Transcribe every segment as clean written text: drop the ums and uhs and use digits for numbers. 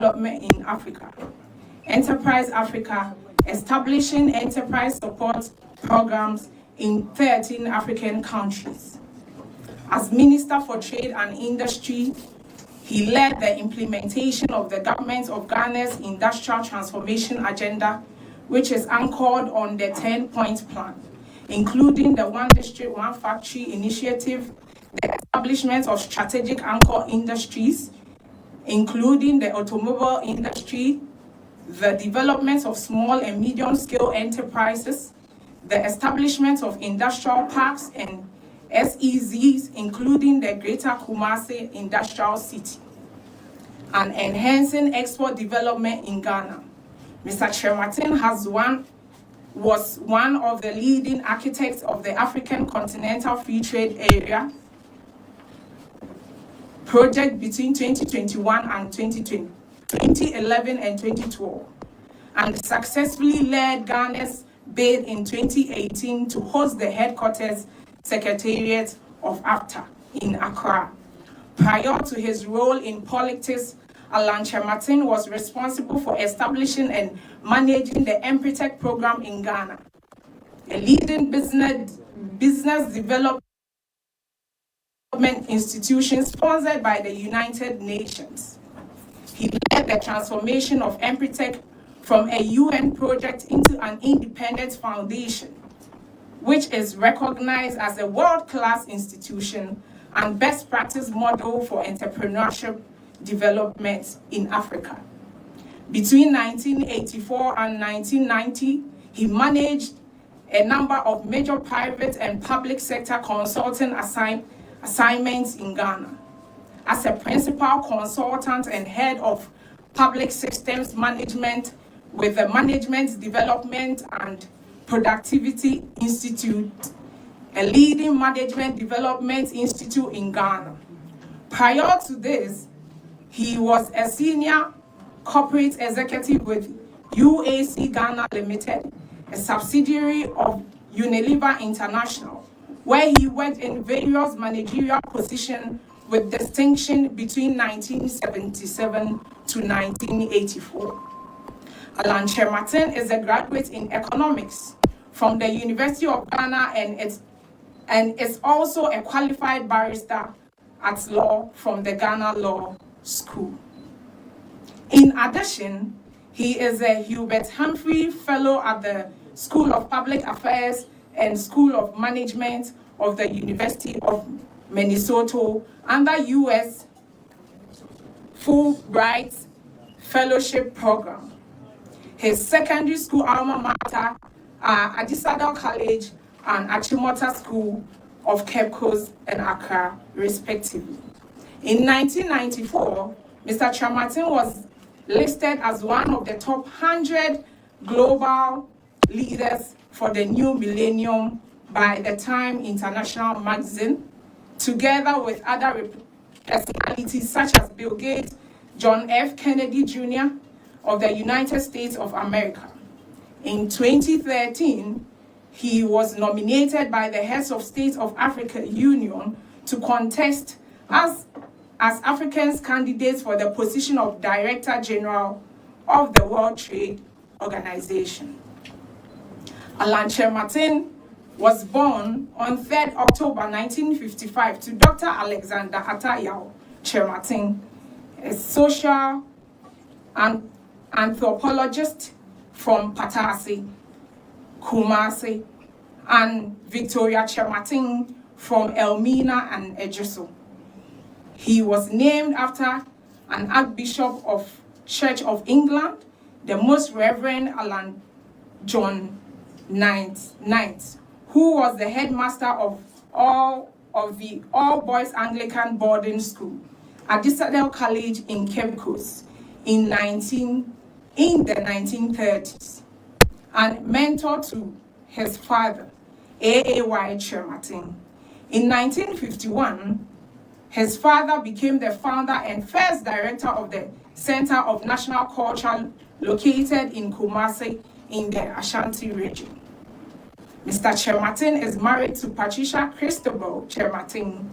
development in Africa, Enterprise Africa, establishing enterprise support programs in 13 African countries. As Minister for Trade and Industry, he led the implementation of the Government of Ghana's Industrial Transformation Agenda, which is anchored on the 10-point plan, including the One District, One Factory initiative, the establishment of strategic anchor industries, including the automobile industry, the development of small and medium-scale enterprises, the establishment of industrial parks and SEZs, including the Greater Kumasi Industrial City, and enhancing export development in Ghana. Mr. Kyerematen was one of the leading architects of the African Continental Free Trade Area project between 2021 and 2011 and 2012, and successfully led Ghana's bid in 2018 to host the headquarters Secretariat of AFTA in Accra. Prior to his role in politics, Alan Kyerematen was responsible for establishing and managing the Empretec program in Ghana, a leading business development institution sponsored by the United Nations. He led the transformation of Empretec from a UN project into an independent foundation, which is recognized as a world-class institution and best practice model for entrepreneurship development in Africa. Between 1984 and 1990, he managed a number of major private and public sector consulting assignments in Ghana. As a principal consultant and head of public systems management with the Management Development and Productivity Institute, a leading management development institute in Ghana. Prior to this, he was a senior corporate executive with UAC Ghana Limited, a subsidiary of Unilever International, where he worked in various managerial positions with distinction between 1977 to 1984. Alan Kyerematen is a graduate in economics from the University of Ghana and is also a qualified barrister at law from the Ghana Law School. In addition, he is a Hubert Humphrey Fellow at the School of Public Affairs and School of Management of the University of Minnesota under U.S. Fulbright Fellowship Program. His secondary school alma mater are Adisadel College and Achimota School of Cape Coast and Accra, respectively. In 1994, Mr. Kyerematen was listed as one of the top 100 global leaders for the new millennium by the Time International magazine, together with other personalities such as Bill Gates, John F. Kennedy Jr. of the United States of America. In 2013, he was nominated by the Heads of State of Africa Union to contest as Africans candidates for the position of Director General of the World Trade Organization. Alan Kyerematen was born on 3rd October 1955 to Dr. Alexander Atayaw Kyerematen, a social and anthropologist from Patasi, Kumasi, and Victoria Kyerematen from Elmina and Ejiso. He was named after an Archbishop of Church of England, the Most Reverend Alan John Knight, who was the headmaster of the all-boys Anglican boarding school at Adisadel College in Cape Coast in the 1930s, and mentor to his father, A.A.Y. Kyerematen. In 1951, his father became the founder and first director of the Center of National Culture located in Kumasi in the Ashanti region. Mr. Kyerematen is married to Patricia Christabel Kyerematen,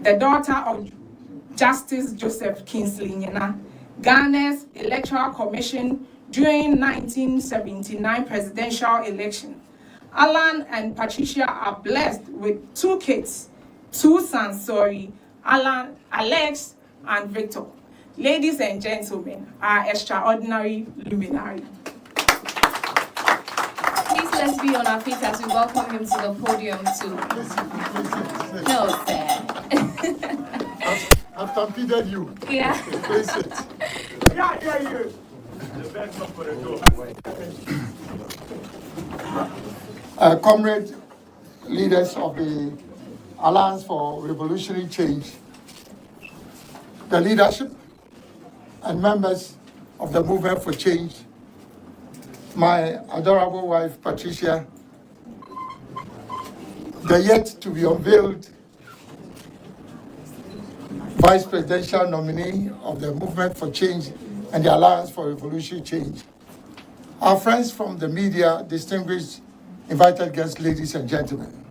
the daughter of Justice Joseph Kingsley Nyina, Ghana's Electoral Commission during 1979 presidential election. Alan and Patricia are blessed with 2 kids, 2 sons, Alan, Alex, and Victor. Ladies and gentlemen, our extraordinary luminary. Please let's be on our feet as we welcome him to the podium too. No, sir. I've stampeded you. Yeah. Face it. Yeah. Comrade leaders of the Alliance for Revolutionary Change, the leadership and members of the Movement for Change, my adorable wife, Patricia, the yet to be unveiled Vice Presidential nominee of the Movement for Change and the Alliance for Revolutionary Change, our friends from the media, distinguished invited guests, ladies and gentlemen.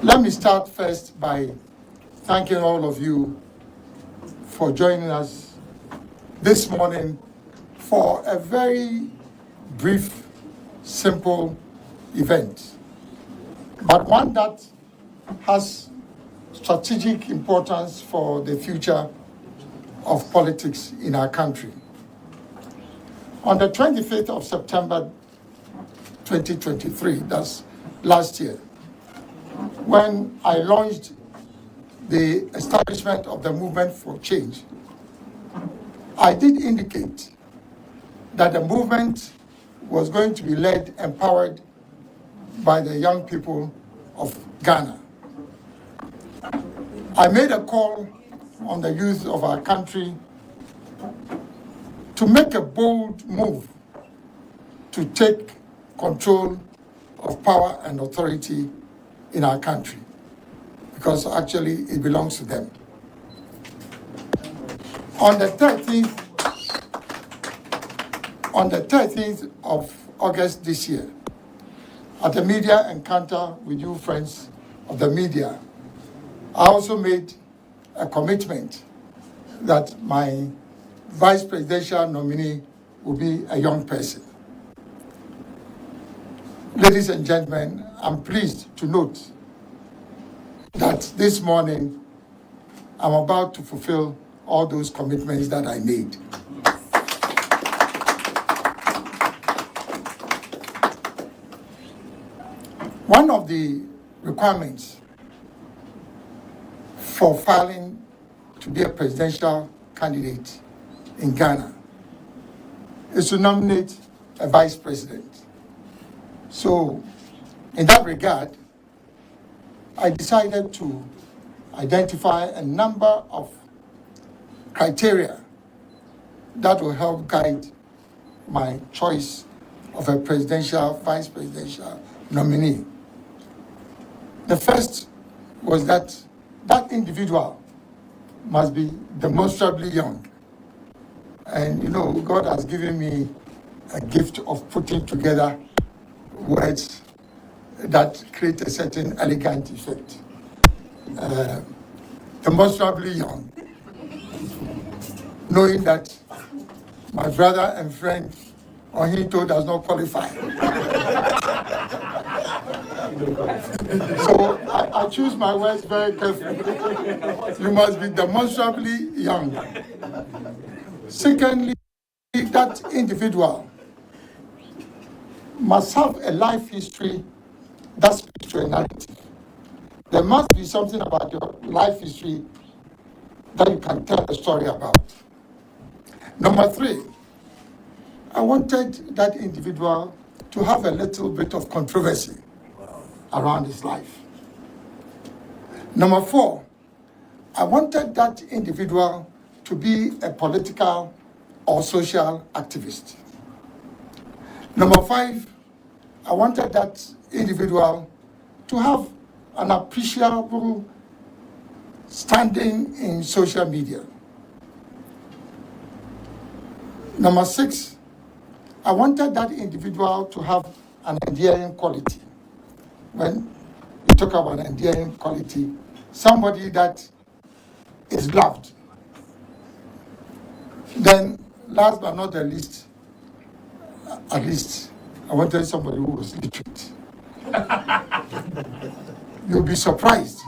Let me start first by thanking all of you for joining us this morning for a very brief, simple event, but one that has strategic importance for the future of politics in our country. On the 25th of September 2023, that's last year, when I launched the establishment of the Movement for Change, I did indicate that the movement was going to be led, empowered by the young people of Ghana. I made a call on the youth of our country to make a bold move to take control of power and authority in our country, because actually it belongs to them. On the 13th of August this year, at a media encounter with you friends of the media, I also made a commitment that my vice presidential nominee will be a young person. Ladies and gentlemen, I'm pleased to note that this morning I'm about to fulfill all those commitments that I made. One of the requirements for filing to be a presidential candidate in Ghana is to nominate a vice president. So, in that regard, I decided to identify a number of criteria that will help guide my choice of a presidential, vice presidential nominee. The first was that that individual must be demonstrably young. And you know, God has given me a gift of putting together words that create a certain elegant effect. Demonstrably young, knowing that my brother and friend Ohito does not qualify. So I choose my words very carefully. You must be demonstrably young. Secondly, that individual must have a life history that speaks to a narrative. There must be something about your life history that you can tell a story about. Number 3, I wanted that individual to have a little bit of controversy around his life. Number 4, I wanted that individual to be a political or social activist. Number 5, I wanted that individual to have an appreciable standing in social media. Number 6, I wanted that individual to have an endearing quality. When you talk about endearing quality, somebody that is loved Then, last but not the least, at least, I wanted somebody who was literate. You'll be surprised.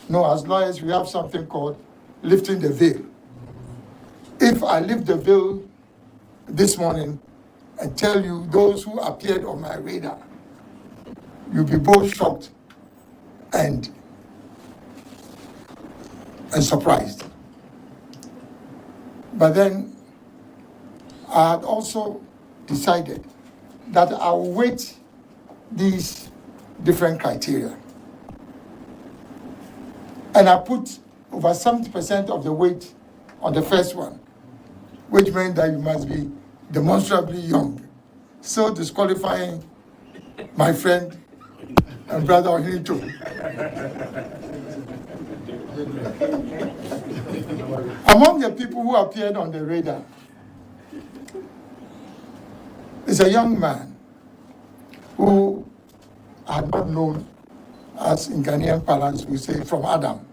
No, as lawyers, we have something called lifting the veil. If I lift the veil this morning and tell you those who appeared on my radar, you'll be both shocked and surprised. But then I had also decided that I will weight these different criteria. And I put over 70% of the weight on the first one, which meant that you must be demonstrably young, so disqualifying my friend and brother Ohito. Among the people who appeared on the radar is a young man who I had not known, as in Ghanaian parlance we say, from Adam.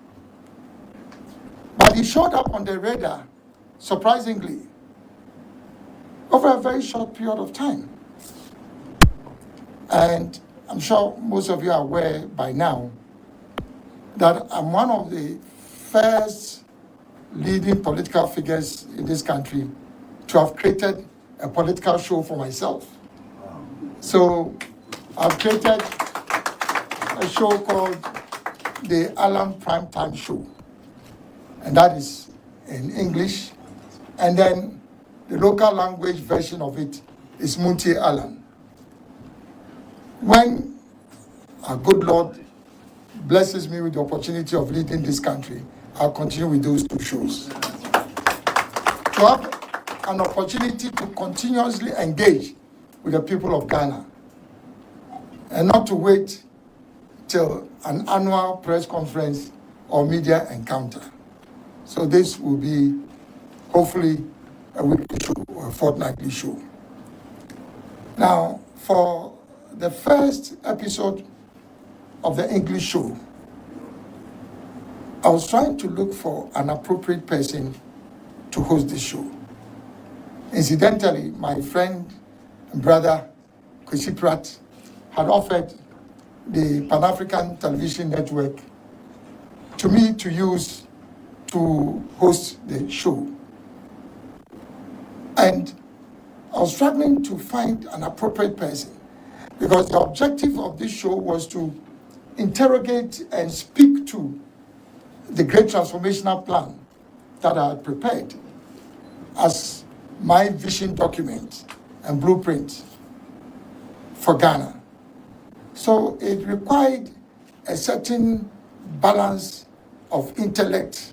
But he showed up on the radar, surprisingly, over a very short period of time. And I'm sure most of you are aware by now that I'm one of the first leading political figures in this country to have created a political show for myself. So I've created a show called the Alan Primetime Show, and that is in English. And then the local language version of it is Muntie Alan. When our good Lord blesses me with the opportunity of leading this country, I'll continue with those two shows. To have an opportunity to continuously engage with the people of Ghana and not to wait till an annual press conference or media encounter. So this will be hopefully a weekly show or a fortnightly show. Now, for the first episode of the English show, I was trying to look for an appropriate person to host this show. Incidentally, my friend and brother, Kwesi Pratt, had offered the Pan-African Television Network to me to use to host the show. And I was struggling to find an appropriate person because the objective of this show was to interrogate and speak to the great transformational plan that I had prepared as my vision document and blueprint for Ghana. So it required a certain balance of intellect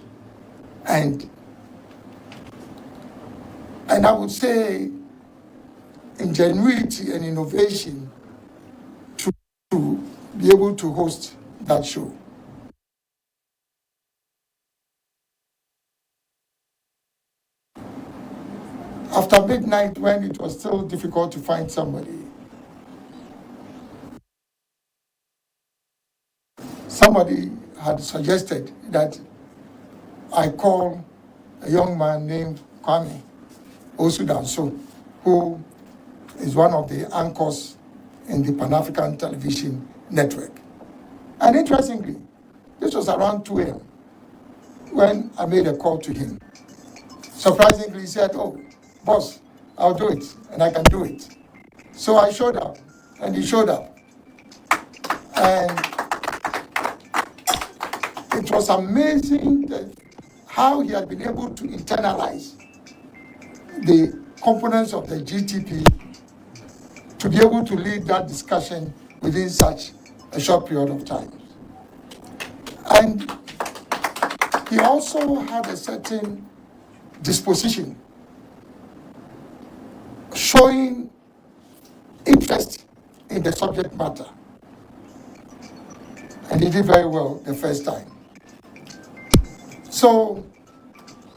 and I would say ingenuity and innovation to be able to host that show. After midnight, when it was still difficult to find somebody had suggested that I call a young man named Kwame, Owusu Danso, who is one of the anchors in the Pan-African Television Network. And interestingly, this was around 2 a.m. when I made a call to him. Surprisingly, he said, "Oh, boss, I'll do it, and I can do it." So I showed up, and he showed up. And it was amazing how he had been able to internalize the components of the GTP to be able to lead that discussion within such a short period of time. And he also had a certain disposition, showing interest in the subject matter. And he did very well the first time. So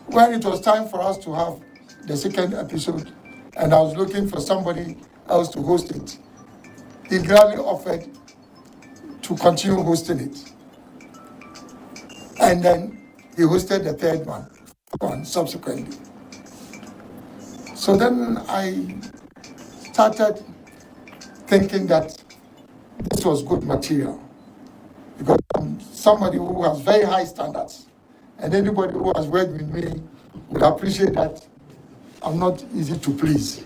when it was time for us to have the second episode, and I was looking for somebody else to host it, he gladly offered to continue hosting it. And then he hosted the third one subsequently. So then I started thinking that this was good material, because I'm somebody who has very high standards, and anybody who has worked with me would appreciate that I'm not easy to please.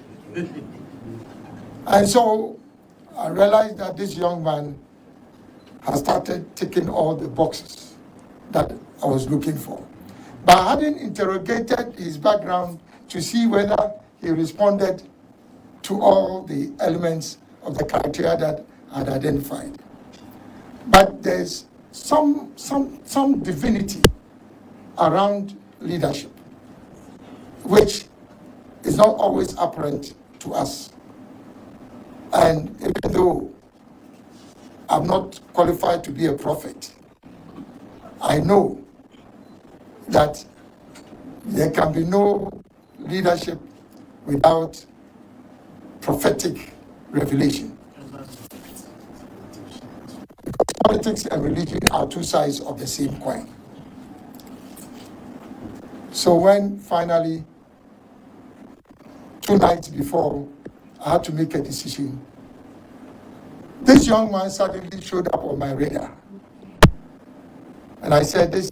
And so I realized that this young man has started ticking all the boxes that I was looking for. But I hadn't interrogated his background to see whether he responded to all the elements of the criteria that I had identified. But there's some divinity around leadership, which is not always apparent to us. And even though I'm not qualified to be a prophet, I know that there can be no leadership without prophetic revelation. Politics and religion are two sides of the same coin. So when finally, 2 nights before, I had to make a decision, this young man suddenly showed up on my radar. And I said, this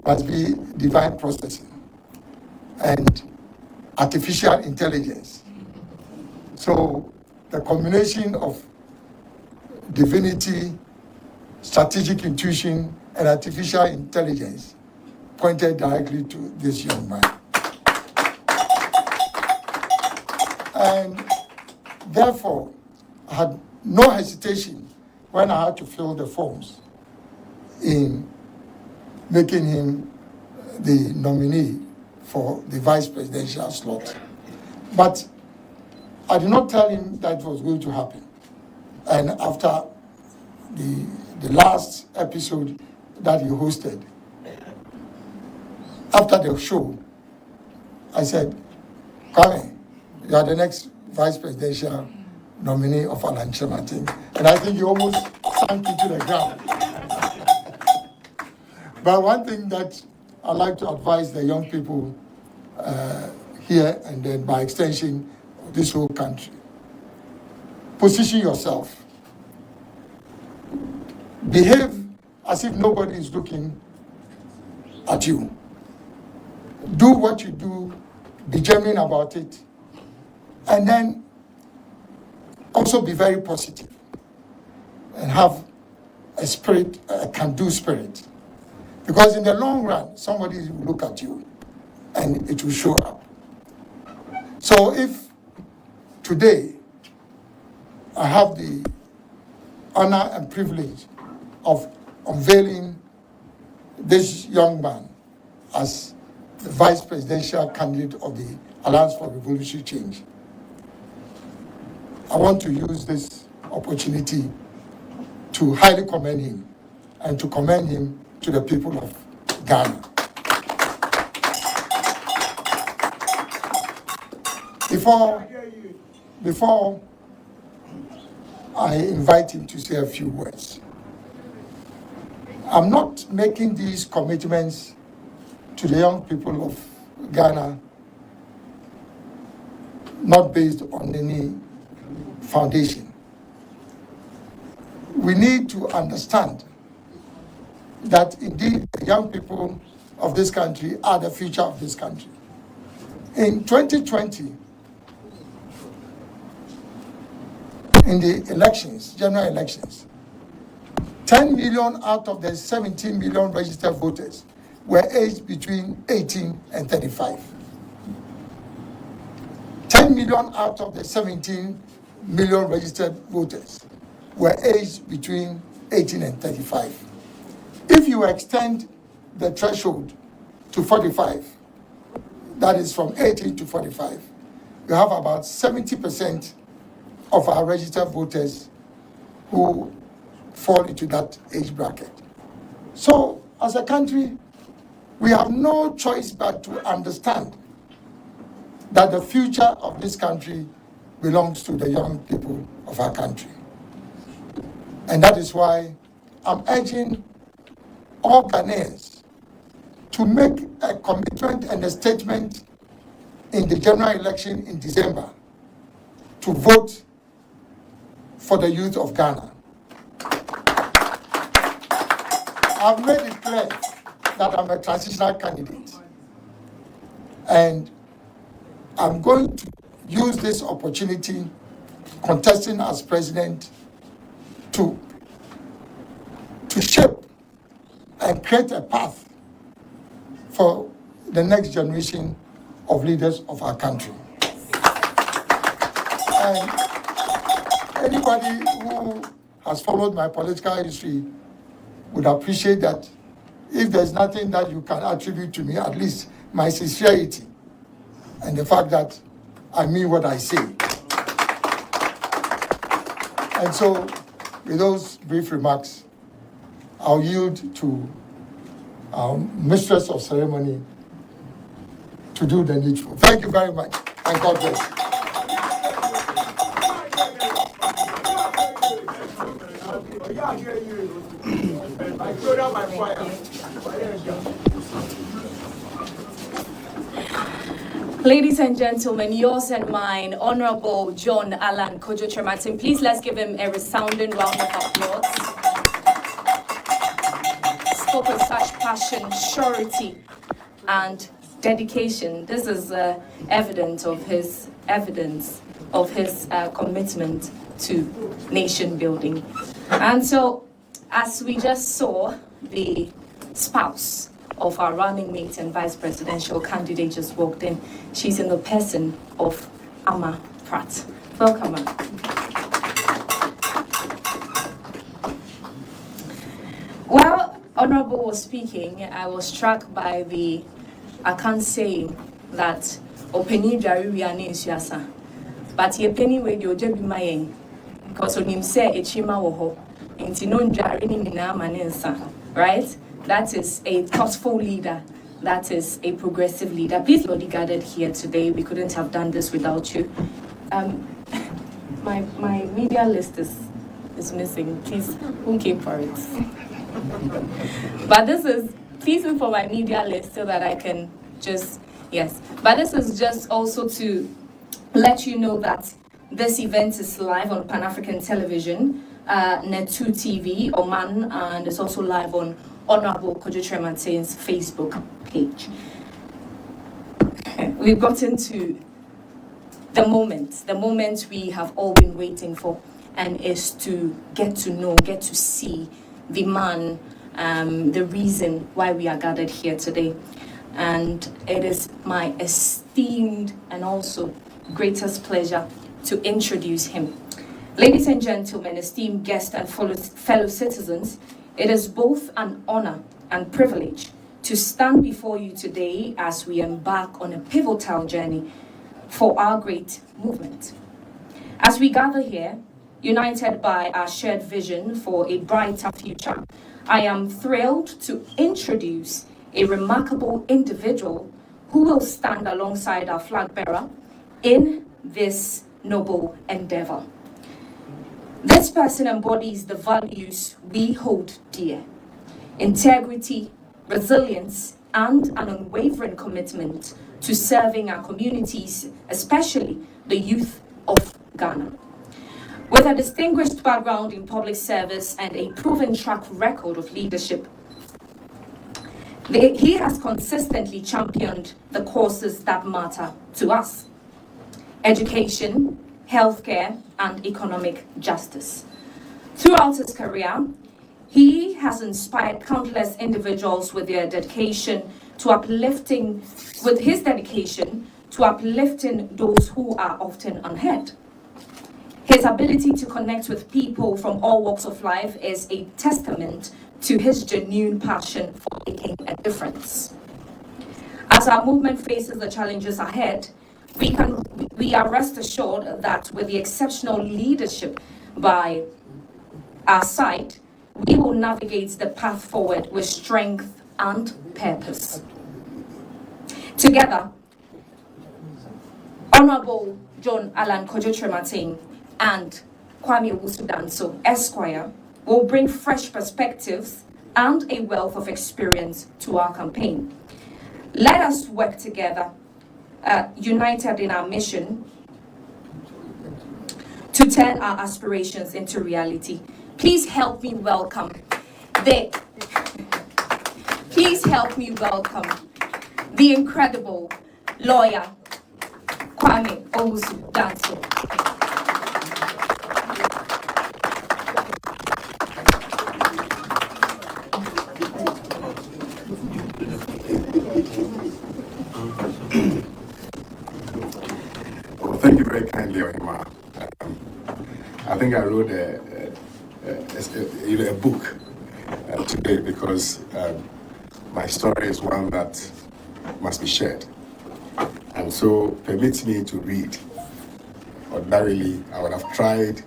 must be divine processing and artificial intelligence. So the combination of divinity, strategic intuition, and artificial intelligence pointed directly to this young man. And therefore, I had no hesitation when I had to fill the forms in making him the nominee for the vice presidential slot. But I did not tell him that was going to happen. And after the last episode that he hosted, after the show, I said, Kwame, you are the next vice presidential nominee of Alan Chematin. And I think he almost sank into the ground. But one thing that I like to advise the young people here, and then by extension, this whole country, position yourself. Behave as if nobody is looking at you. Do what you do, be genuine about it, and then also be very positive and have a spirit, a can-do spirit. Because in the long run, somebody will look at you and it will show up. So if today I have the honor and privilege of unveiling this young man as the vice presidential candidate of the Alliance for Revolutionary Change, I want to use this opportunity to highly commend him and to commend him to the people of Ghana. Before I invite him to say a few words, I'm not making these commitments to the young people of Ghana not based on any foundation. We need to understand that indeed the young people of this country are the future of this country. In 2020, in the elections, general elections, 10 million out of the 17 million registered voters were aged between 18 and 35. 10 million out of the 17 million registered voters were aged between 18 and 35. If you extend the threshold to 45, that is from 18 to 45, you have about 70% of our registered voters who fall into that age bracket. So, as a country, we have no choice but to understand that the future of this country belongs to the young people of our country. And that is why I'm urging all Ghanaians to make a commitment and a statement in the general election in December to vote for the youth of Ghana. I've made it clear that I'm a transitional candidate, and I'm going to use this opportunity contesting as president to shape and create a path for the next generation of leaders of our country. And anybody who has followed my political history would appreciate that if there's nothing that you can attribute to me, at least my sincerity and the fact that I mean what I say. And so, with those brief remarks, I'll yield to our mistress of ceremony to do the needful. Thank you very much, and God bless you. Ladies and gentlemen, yours and mine, Honorable John Allan Kojo Trematin. Please let's give him a resounding round of applause. Spoke with such passion, surety, and dedication. This is evidence of his commitment to nation building. And so, as we just saw, the spouse of our running mate and vice presidential candidate just walked in. She's in the person of Ama Pratt. Welcome, Ama. While Honorable was speaking, I was struck by I can't say that openi jariwi ane but ye penny we do jebi mayen because on him say echima woho inti no njari ni na manensa, right? That is a thoughtful leader. That is a progressive leader. Please, Lord, you gathered here today. We couldn't have done this without you. My media list is missing. Please, who came for it? But this is, please look for my media list so that I can just, yes. But this is just also to let you know that this event is live on Pan-African Television, Net2 TV, Oman, and it's also live on Honorable Kojo Trematin's Facebook page. We've gotten to the moment we have all been waiting for, and is to get to know, get to see the man, the reason why we are gathered here today. And it is my esteemed and also greatest pleasure to introduce him. Ladies and gentlemen, esteemed guests and fellow citizens, it is both an honor and privilege to stand before you today as we embark on a pivotal journey for our great movement. As we gather here, united by our shared vision for a brighter future, I am thrilled to introduce a remarkable individual who will stand alongside our flag bearer in this noble endeavor. This person embodies the values we hold dear: integrity, resilience, and an unwavering commitment to serving our communities, especially the youth of Ghana. With a distinguished background in public service and a proven track record of leadership, he has consistently championed the causes that matter to us: education, healthcare, and economic justice. Throughout his career, he has inspired countless individuals with his dedication to uplifting those who are often unheard. His ability to connect with people from all walks of life is a testament to his genuine passion for making a difference. As our movement faces the challenges ahead, we are rest assured that with the exceptional leadership by our side, we will navigate the path forward with strength and purpose. Together, Honorable John Allan Kojo Trematin and Kwame Owusu Danso, Esquire, will bring fresh perspectives and a wealth of experience to our campaign. Let us work together united in our mission to turn our aspirations into reality. Please help me welcome the incredible lawyer Kwame Owusu Danso. Well, thank you very kindly, Ohima. I think I wrote a book today because my story is one that must be shared. And so permit me to read. Ordinarily, I would have tried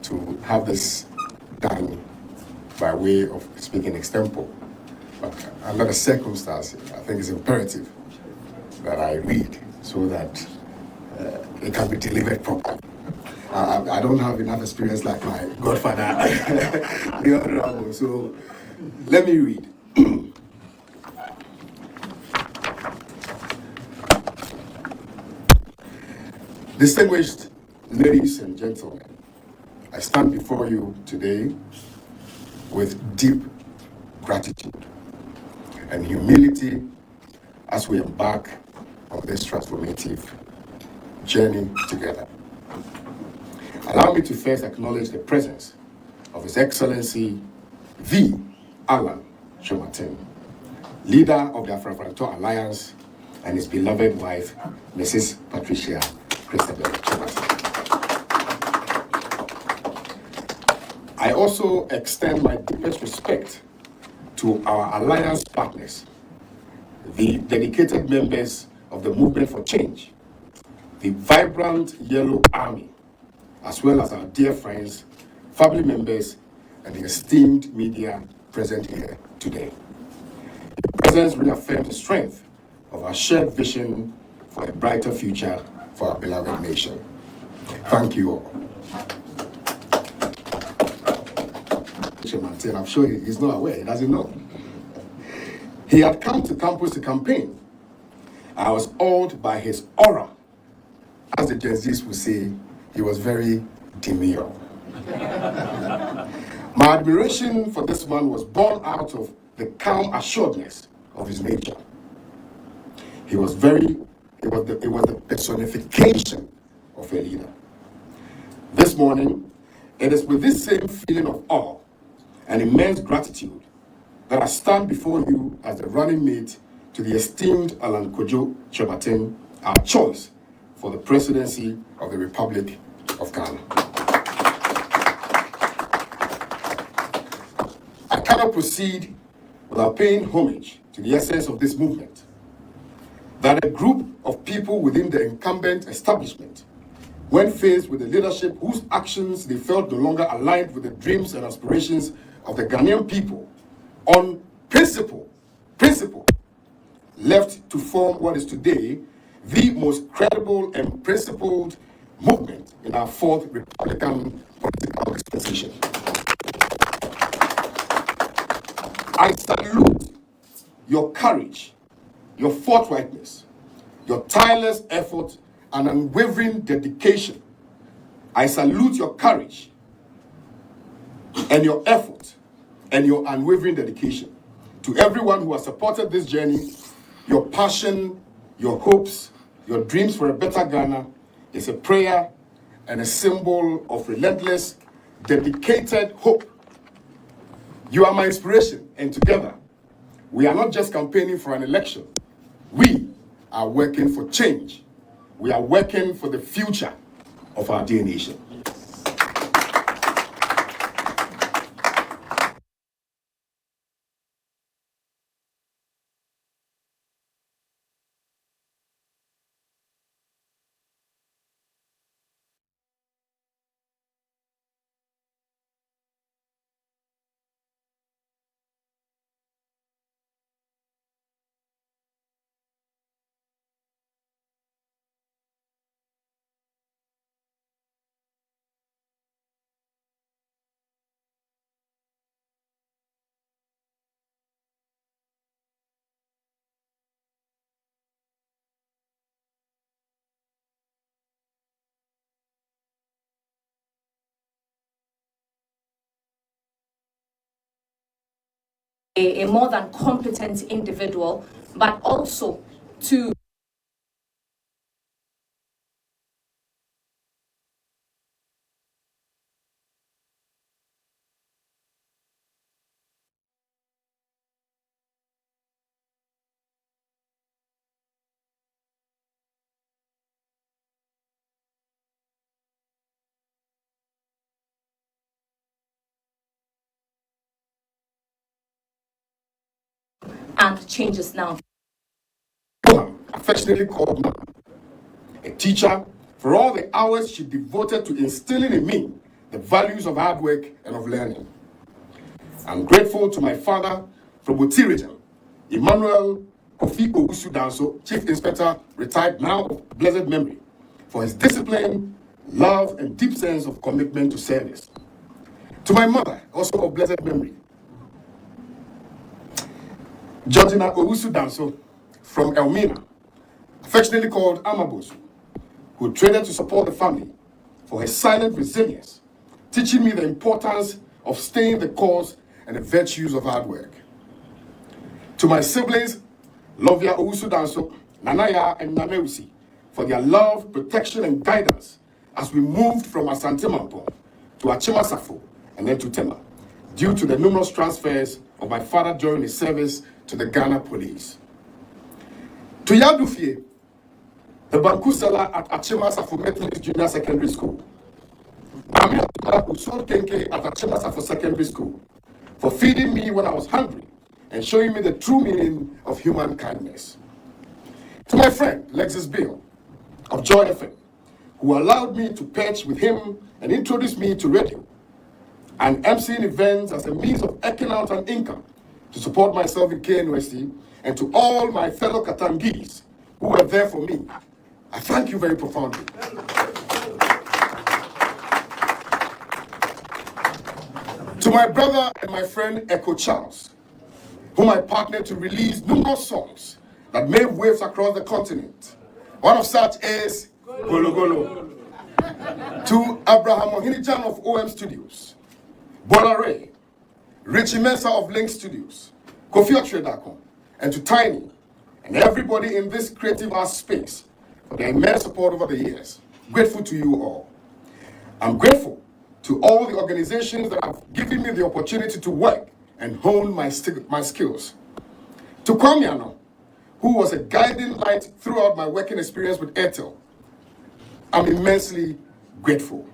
to have this done by way of speaking extempo. But under the circumstances, I think it's imperative that I read so that it can be delivered properly. I don't have enough experience like my godfather, the Honorable, so let me read. Distinguished ladies and gentlemen, I stand before you today with deep gratitude and humility as we embark on this transformative journey together. Allow me to first acknowledge the presence of His Excellency V. Alan Shomaten, leader of the Afro-Franco Alliance, and his beloved wife, Mrs. Patricia Christabel Shomaten. I also extend my deepest respect to our alliance partners, the dedicated members of the Movement for Change, the vibrant Yellow Army, as well as our dear friends, family members, and the esteemed media present here today. Your presence reaffirms the strength of our shared vision for a brighter future for our beloved nation. Thank you all. I'm sure he's not aware, he doesn't know. He had come to campus to campaign. I was awed by his aura. As the Gen Zs would say, he was very demure. My admiration for this man was born out of the calm assuredness of his nature. It was the personification of a leader. This morning, it is with this same feeling of awe and immense gratitude that I stand before you as the running mate to the esteemed Alan Kojo Shomaten, our choice for the presidency of the Republic of Ghana. I cannot proceed without paying homage to the essence of this movement, that a group of people within the incumbent establishment, when faced with a leadership whose actions they felt no longer aligned with the dreams and aspirations of the Ghanaian people, on principle, left to form what is today the most credible and principled movement in our fourth Republican political dispensation. I salute your courage, your forthrightness, your tireless effort and unwavering dedication. I salute your courage and your effort and your unwavering dedication. To everyone who has supported this journey, your passion, your hopes, your dreams for a better Ghana is a prayer and a symbol of relentless, dedicated hope. You are my inspiration, and together, we are not just campaigning for an election. We are working for change. We are working for the future of our dear nation. a more than competent individual, but also to and changes now. Affectionately called Mama, a teacher for all the hours she devoted to instilling in me the values of hard work and of learning. I'm grateful to my father from Boti region, Emmanuel Kofi Owusu Danso, Chief Inspector, retired now of blessed memory, for his discipline, love, and deep sense of commitment to service. To my mother, also of blessed memory, Georgina Owusu Danso from Elmina, affectionately called Amabosu, who traded to support the family, for his silent resilience, teaching me the importance of staying the course and the virtues of hard work. To my siblings, Lovia Owusu Danso, Nanaya, and Naneusi, for their love, protection, and guidance as we moved from Asante Mampong to Achimasafo and then to Tema, due to the numerous transfers of my father during his service to the Ghana Police. To Yadufie, the Banku seller at Achimasafo Methodist Junior Secondary School, Mami who sold Kenke at Achimasafo Secondary School, for feeding me when I was hungry and showing me the true meaning of human kindness. To my friend, Lexus Bill, of Joy FM, who allowed me to perch with him and introduce me to radio and emceeing events as a means of eking out an income to support myself in KNUST, and to all my fellow Katangis who were there for me. I thank you very profoundly. To my brother and my friend Echo Charles, whom I partnered to release numerous songs that made waves across the continent. One of such is Golo Golo. To Abraham Ohinijan of OM Studios, Bola Ray, Richie Mensah of Link Studios, Kofi Otredakon, and to Tiny, and everybody in this creative art space for their immense support over the years. Grateful to you all. I'm grateful to all the organizations that have given me the opportunity to work and hone my skills. To Kwame, who was a guiding light throughout my working experience with Airtel, I'm immensely grateful.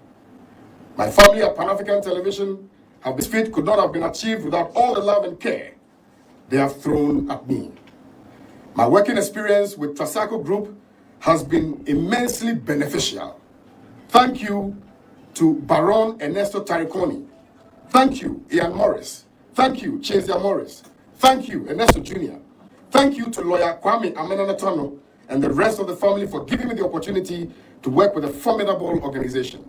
My family at Pan-African Television, how this feat could not have been achieved without all the love and care they have thrown at me. My working experience with Trasaco Group has been immensely beneficial. Thank you to Baron Ernesto Tariconi. Thank you, Ian Morris. Thank you, Chezia Morris. Thank you, Ernesto Jr. Thank you to lawyer Kwame Amenanatano and the rest of the family for giving me the opportunity to work with a formidable organization.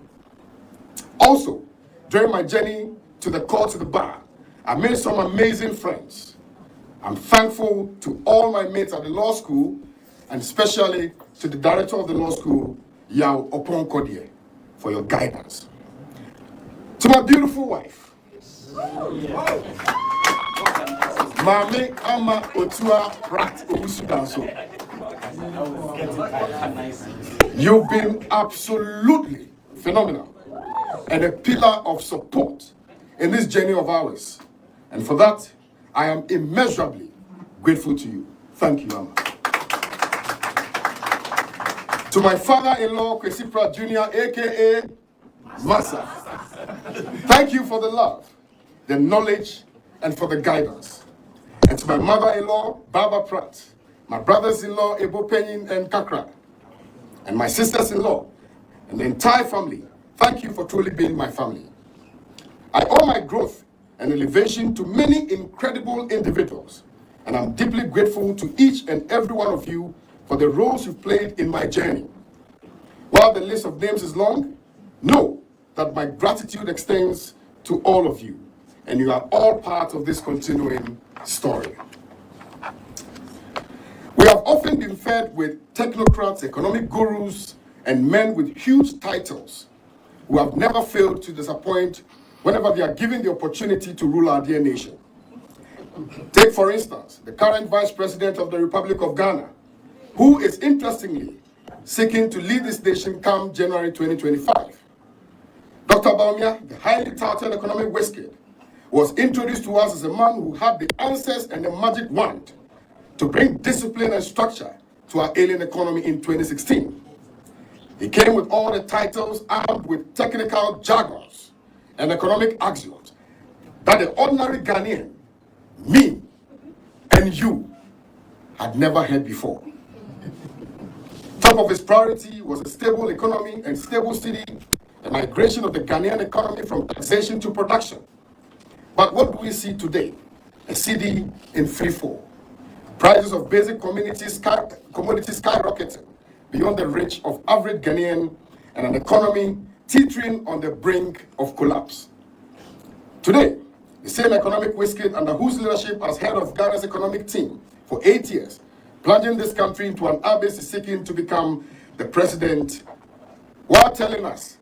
Also, during my journey to the court to the bar, I made some amazing friends. I'm thankful to all my mates at the law school, and especially to the director of the law school, Yao Opon Kodie, for your guidance. To my beautiful wife, Mame Ama Otua Rat Owusu Danso. You've been absolutely phenomenal and a pillar of support in this journey of ours. And for that, I am immeasurably grateful to you. Thank you, Ama. To my father-in-law, Kwesi Pratt Jr., aka Massa. Thank you for the love, the knowledge, and for the guidance. And to my mother-in-law, Baba Pratt, my brothers-in-law, Ebo Penyin and Kakra, and my sisters-in-law, and the entire family, thank you for truly being my family. I owe my growth and elevation to many incredible individuals, and I'm deeply grateful to each and every one of you for the roles you've played in my journey. While the list of names is long, know that my gratitude extends to all of you, and you are all part of this continuing story. We have often been fed with technocrats, economic gurus, and men with huge titles who have never failed to disappoint whenever they are given the opportunity to rule our dear nation. Take, for instance, the current Vice President of the Republic of Ghana, who is interestingly seeking to lead this nation come January 2025. Dr. Bawumia, the highly touted economic wizard, was introduced to us as a man who had the answers and the magic wand to bring discipline and structure to our alien economy in 2016. He came with all the titles armed with technical jargons and economic axioms that the ordinary Ghanaian, me, and you had never heard before. Top of his priority was a stable economy and stable city, the migration of the Ghanaian economy from taxation to production. But what do we see today? A city in free fall. Prices of basic commodities skyrocketing beyond the reach of average Ghanaian, and an economy teetering on the brink of collapse. Today, the same economic wizard under whose leadership as head of Ghana's economic team for 8 years, plunging this country into an abyss, is seeking to become the president while telling us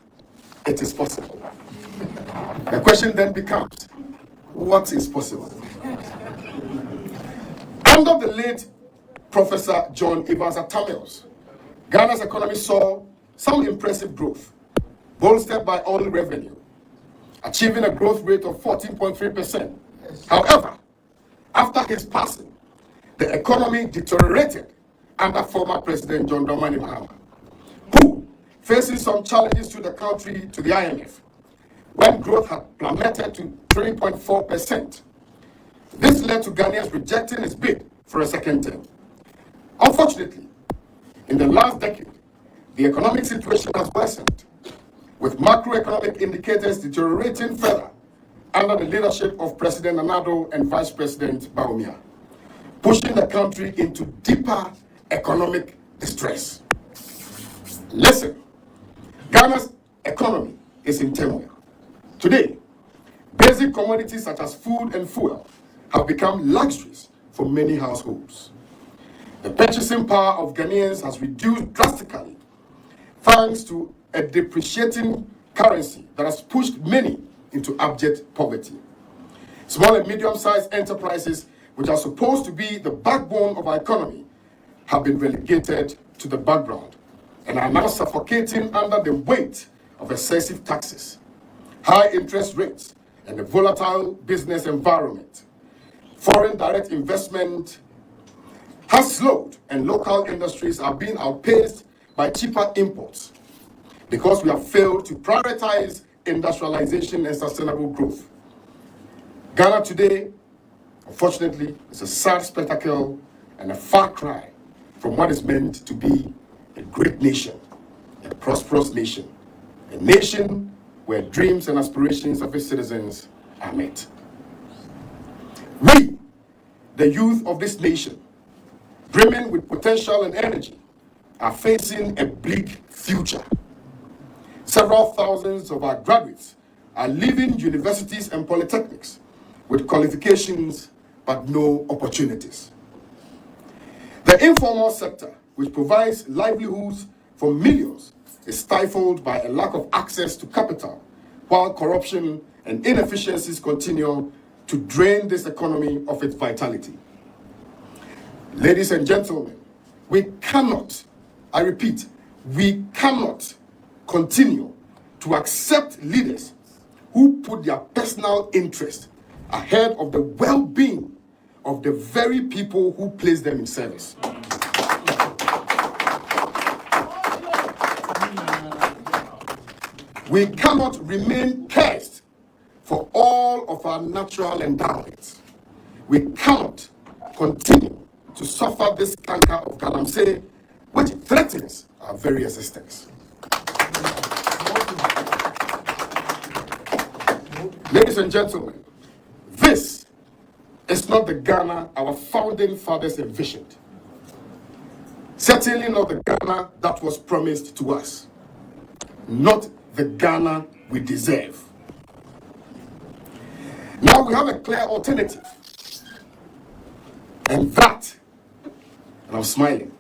it is possible. The question then becomes, what is possible? Under the late Professor John Evans Atamils, Ghana's economy saw some impressive growth, bolstered by oil revenue, achieving a growth rate of 14.3%. However, after his passing, the economy deteriorated under former President John Dramani Mahama, who, facing some challenges to the country, to the IMF, when growth had plummeted to 3.4%. This led to Ghanaians rejecting his bid for a second term. Unfortunately, in the last decade, the economic situation has worsened, with macroeconomic indicators deteriorating further under the leadership of President Nana-Addo and Vice President Bawumia, pushing the country into deeper economic distress. Listen, Ghana's economy is in turmoil. Today, basic commodities such as food and fuel have become luxuries for many households. The purchasing power of Ghanaians has reduced drastically thanks to a depreciating currency that has pushed many into abject poverty. Small and medium-sized enterprises, which are supposed to be the backbone of our economy, have been relegated to the background and are now suffocating under the weight of excessive taxes, high interest rates, and a volatile business environment. Foreign direct investment has slowed, and local industries are being outpaced by cheaper imports because we have failed to prioritize industrialization and sustainable growth. Ghana today, unfortunately, is a sad spectacle and a far cry from what is meant to be a great nation, a prosperous nation, a nation where dreams and aspirations of its citizens are met. We, the youth of this nation, brimming with potential and energy, are facing a bleak future. Several thousands of our graduates are leaving universities and polytechnics with qualifications but no opportunities. The informal sector, which provides livelihoods for millions, is stifled by a lack of access to capital, while corruption and inefficiencies continue to drain this economy of its vitality. Ladies and gentlemen, we cannot, I repeat, we cannot continue to accept leaders who put their personal interest ahead of the well-being of the very people who place them in service. We cannot remain cursed for all of our natural endowments. We cannot continue to suffer this canker of galamsey, which threatens our very existence. Ladies and gentlemen, this is not the Ghana our founding fathers envisioned. Certainly not the Ghana that was promised to us. Not the Ghana we deserve. Now we have a clear alternative. And that, and I'm smiling,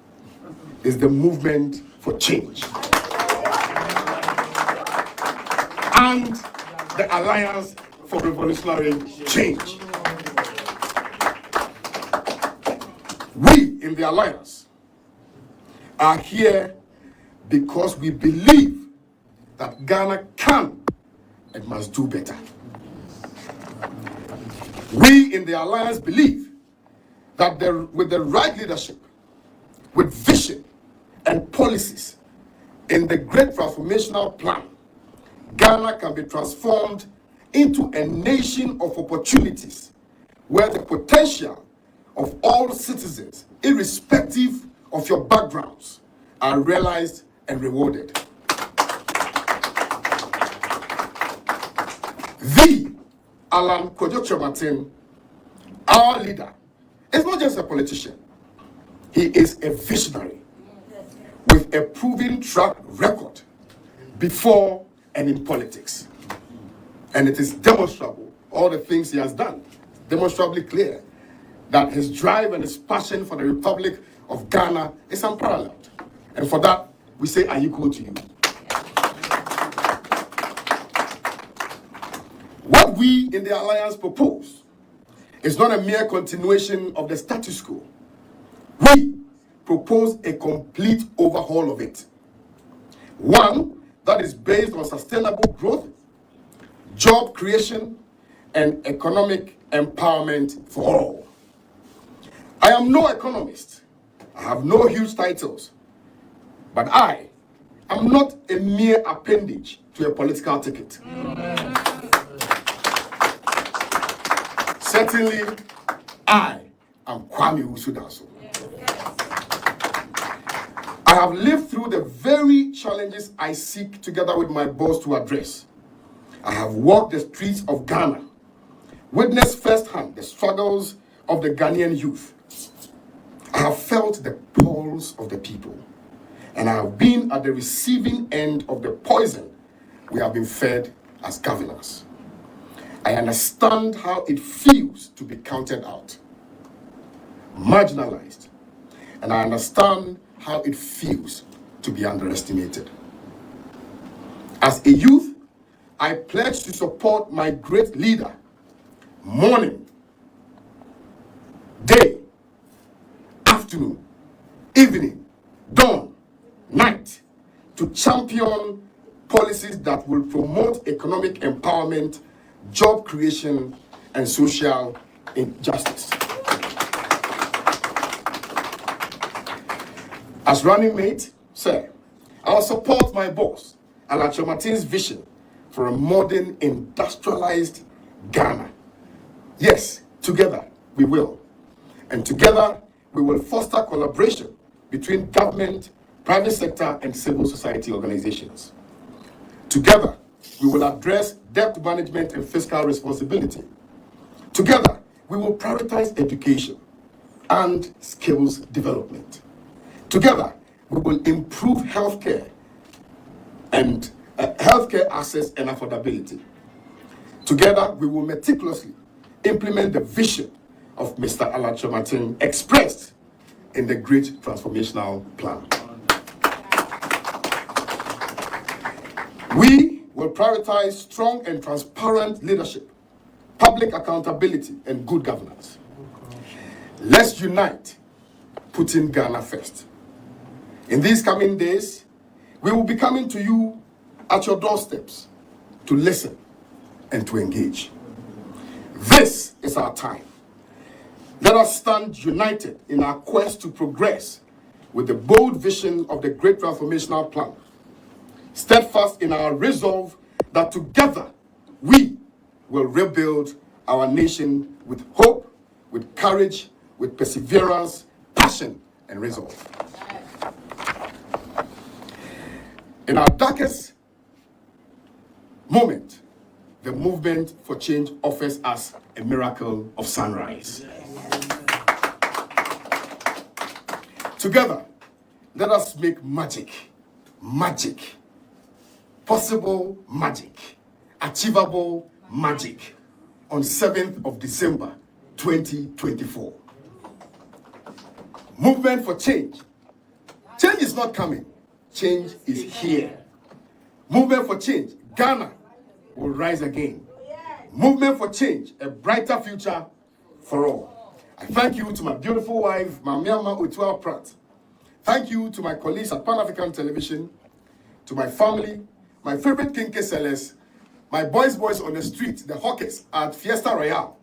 is the movement for change. And the Alliance for Revolutionary Change. We in the Alliance are here because we believe that Ghana can and must do better. We in the Alliance believe that with the right leadership, with vision and policies in the great transformational plan, Ghana can be transformed into a nation of opportunities where the potential of all citizens, irrespective of your backgrounds, are realized and rewarded. The Alan Kojo-Kyerematen, our leader, is not just a politician. He is a visionary with a proven track record before and in politics. And it is demonstrable, all the things he has done, demonstrably clear that his drive and his passion for the Republic of Ghana is unparalleled. And for that, we say, are you equal to you? What we in the Alliance propose is not a mere continuation of the status quo. We propose a complete overhaul of it. One that is based on sustainable growth, job creation, and economic empowerment for all. I am no economist. I have no huge titles. But I am not a mere appendage to a political ticket. Certainly, I am Kwame Owusu Danso. I have lived through the very challenges I seek together with my boss to address. I have walked the streets of Ghana, witnessed firsthand the struggles of the Ghanaian youth. I have felt the pulse of the people, and I have been at the receiving end of the poison we have been fed as governors. I understand how it feels to be counted out, marginalized, and I understand how it feels to be underestimated. As a youth, I pledge to support my great leader, morning, day, afternoon, evening, dawn, night, to champion policies that will promote economic empowerment, job creation, and social justice. As running mate, sir, I'll support my boss, Alan Kyerematen's vision for a modern, industrialized Ghana. Yes, together we will. And together we will foster collaboration between government, private sector, and civil society organizations. Together, we will address debt management and fiscal responsibility. Together, we will prioritize education and skills development. Together, we will improve healthcare and healthcare access and affordability. Together, we will meticulously implement the vision of Mr. Alan Kyerematen expressed in the Great Transformational Plan. We will prioritize strong and transparent leadership, public accountability, and good governance. Let's unite, putting Ghana first. In these coming days, we will be coming to you at your doorsteps to listen and to engage. This is our time. Let us stand united in our quest to progress with the bold vision of the Great Transformational Plan, steadfast in our resolve that together we will rebuild our nation with hope, with courage, with perseverance, passion, and resolve. In our darkest moment, the movement for change offers us a miracle of sunrise. Together, let us make magic, possible magic, achievable magic on 7th of December, 2024. Movement for change. Change is not coming. Change is here. Movement for change. Ghana will rise again. Movement for change. A brighter future for all. I thank you to my beautiful wife, Mamiama Otua Pratt. Thank you to my colleagues at Pan-African Television, to my family, my favorite kinky sellers, my boys on the street, the hawkers at Fiesta Royale,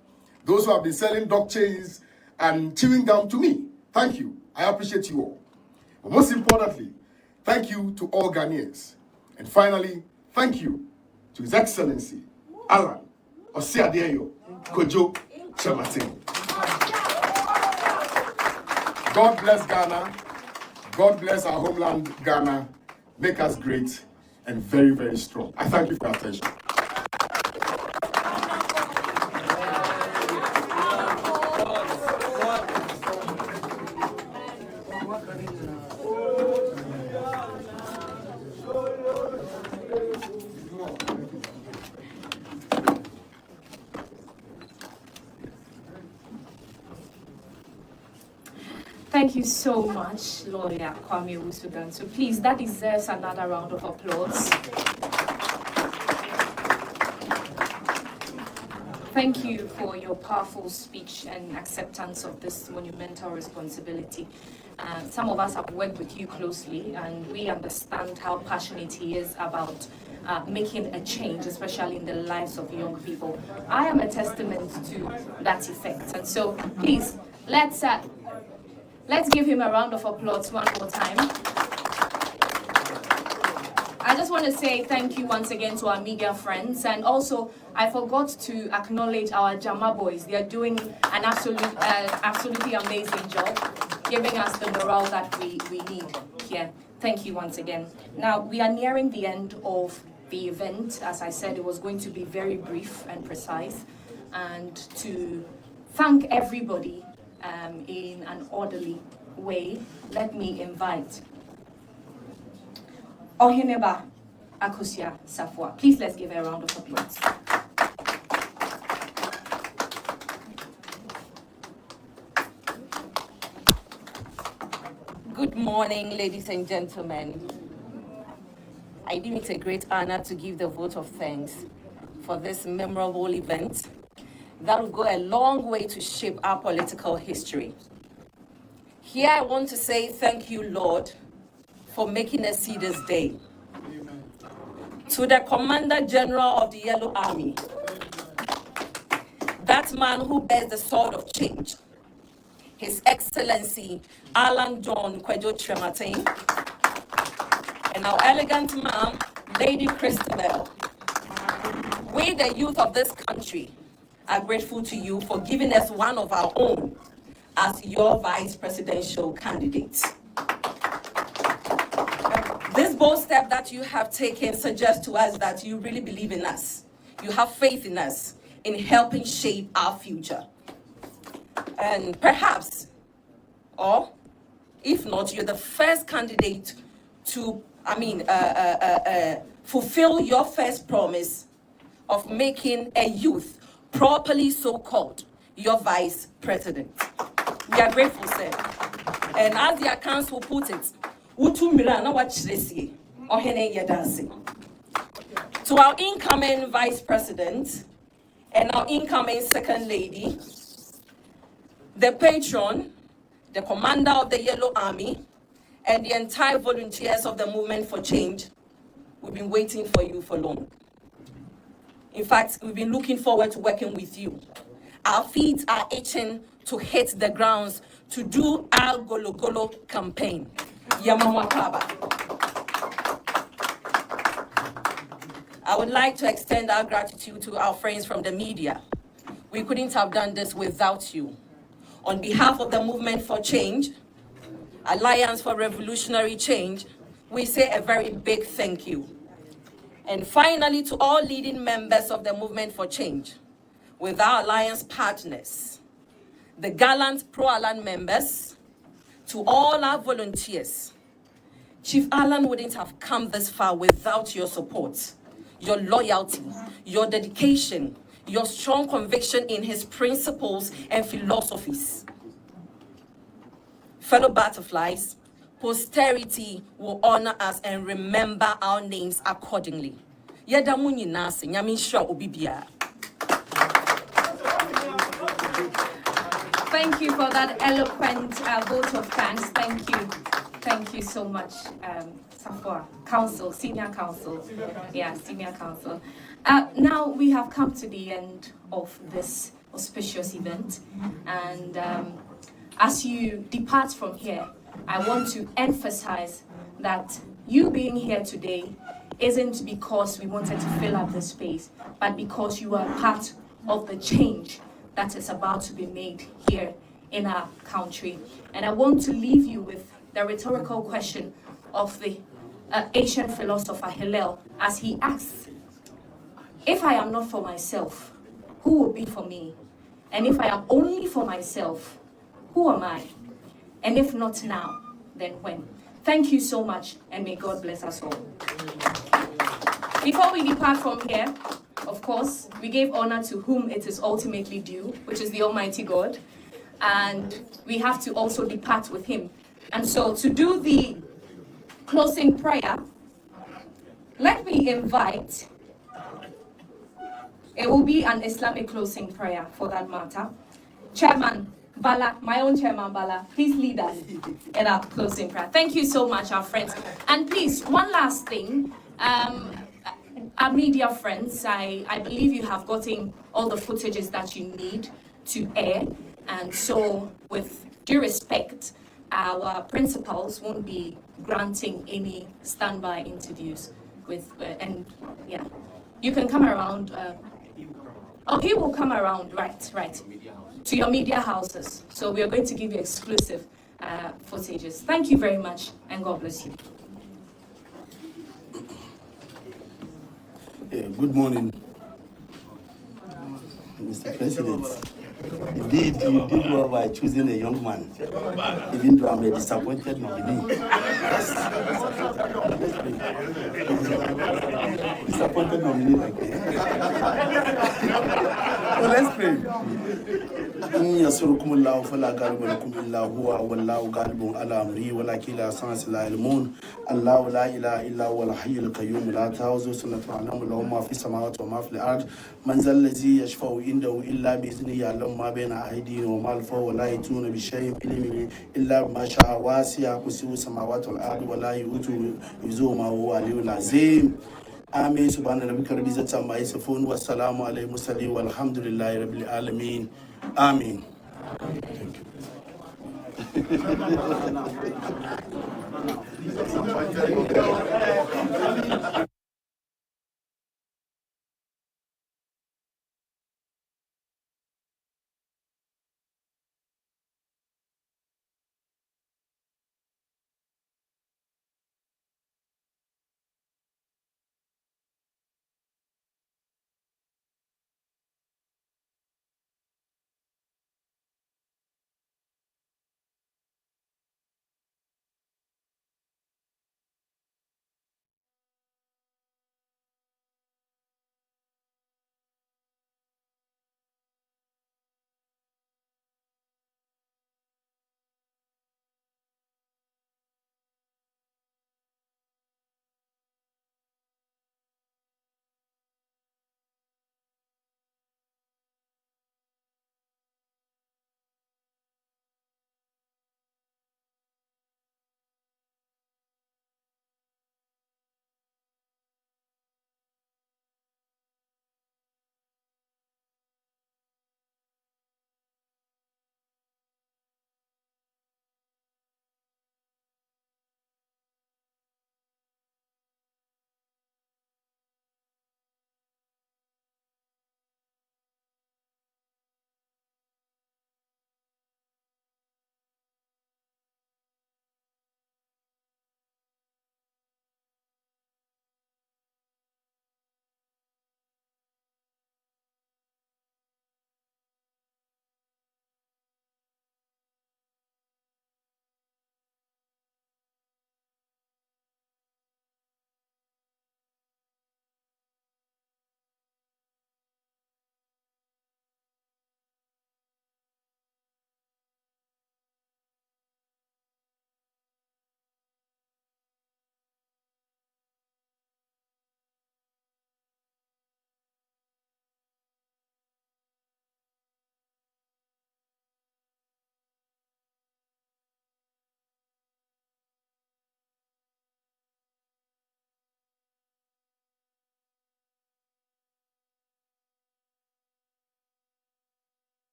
those who have been selling dog chains and chewing gum to me. Thank you. I appreciate you all. But most importantly, thank you to all Ghanaians. And finally, thank you to His Excellency, Alan Osiadeyo Kojo Chematin. God bless Ghana. God bless our homeland, Ghana. Make us great and very, very strong. I thank you for your attention. Thank you so much, Lawyer Kwame Owusu Danso. Please, that deserves another round of applause. Thank you for your powerful speech and acceptance of this monumental responsibility. Some of us have worked with you closely, and we understand how passionate he is about making a change, especially in the lives of young people. I am a testament to that effect. And so, please, let's give him a round of applause one more time. I just want to say thank you once again to our media friends, and also I forgot to acknowledge our Jama boys. They are doing an absolutely amazing job, giving us the morale that we need here. Thank you once again. Now, we are nearing the end of the event. As I said, it was going to be very brief and precise, and to thank everybody in an orderly way, let me invite Oheneba Akosia Safwa. Please, let's give her a round of applause. Good morning, ladies and gentlemen. I deem it a great honor to give the vote of thanks for this memorable event that will go a long way to shape our political history. Here I want to say thank you, Lord, for making us see this day. Amen. To the Commander General of the Yellow Army, that man who bears the sword of change, His Excellency Alan John Kwejo Chematin, and our elegant ma'am, Lady Christabel. We, the youth of this country, are grateful to you for giving us one of our own as your vice presidential candidate. This bold step that you have taken suggests to us that you really believe in us. You have faith in us in helping shape our future. And perhaps, or if not, you're the first candidate to, fulfill your first promise of making a youth, properly so-called, your vice president. We are grateful, sir. And as the accounts will put it, to our incoming vice president and our incoming second lady, the patron, the commander of the Yellow Army, and the entire volunteers of the Movement for Change, we've been waiting for you for long. In fact, we've been looking forward to working with you. Our feet are itching to hit the grounds to do our Golo Golo campaign. Yamamwakaba. I would like to extend our gratitude to our friends from the media. We couldn't have done this without you. On behalf of the Movement for Change, Alliance for Revolutionary Change, we say a very big thank you. And finally, to all leading members of the Movement for Change, with our alliance partners, the gallant pro-Alan members, to all our volunteers. Chief Alan wouldn't have come this far without your support, your loyalty, your dedication, your strong conviction in his principles and philosophies. Fellow butterflies, posterity will honor us and remember our names accordingly. Thank you for that eloquent vote of thanks. Thank you. Thank you so much, Safwa. Council, Senior Council. Yeah, Senior Council. Now we have come to the end of this auspicious event. And as you depart from here, I want to emphasize that you being here today isn't because we wanted to fill up the space, but because you are part of the change that is about to be made here in our country. And I want to leave you with the rhetorical question of the Asian philosopher Hillel, as he asks, if I am not for myself, who will be for me? And if I am only for myself, who am I? And if not now, then when? Thank you so much, and may God bless us all. Before we depart from here, of course, we gave honor to whom it is ultimately due, which is the Almighty God, and we have to also depart with him. And so to do the closing prayer, let me invite, it will be an Islamic closing prayer for that matter. Chairman Bala, my own Chairman Bala, please lead us in our closing prayer. Thank you so much, our friends. And please, one last thing. Our media friends, I believe you have gotten all the footages that you need to air. And so, with due respect, our principals won't be granting any standby interviews with, and yeah, you can come around. Oh, he will come around, right, to your media houses. So we are going to give you exclusive footages. Thank you very much, and God bless you. Good morning, Mr. President. Indeed, you did well by choosing a young man, even though I'm a disappointed nominee. Disappointed nominee like well, let's pray. يسركم الله فلا غالب لكم إلا هو والله غالب على أمره ولكن لا سنس لا علمون الله لا إله إلا هو الحي القيوم لا تأخذه سنة ولا نوم له ما في السماوات وما في الأرض من ذا الذي يشفع عنده إلا بإذنه يعلم ما بين أيديهم وما خلفهم ولا يأتون بشيء من علمه إلا بما شاء واسع كرسيه السماوات والأرض ولا يؤوده حفظهما وهو العلي العظيم آمين سبحان ربك رب العزة عما يصفون والسلام على المرسلين والحمد لله رب العالمين آمين. Thank you.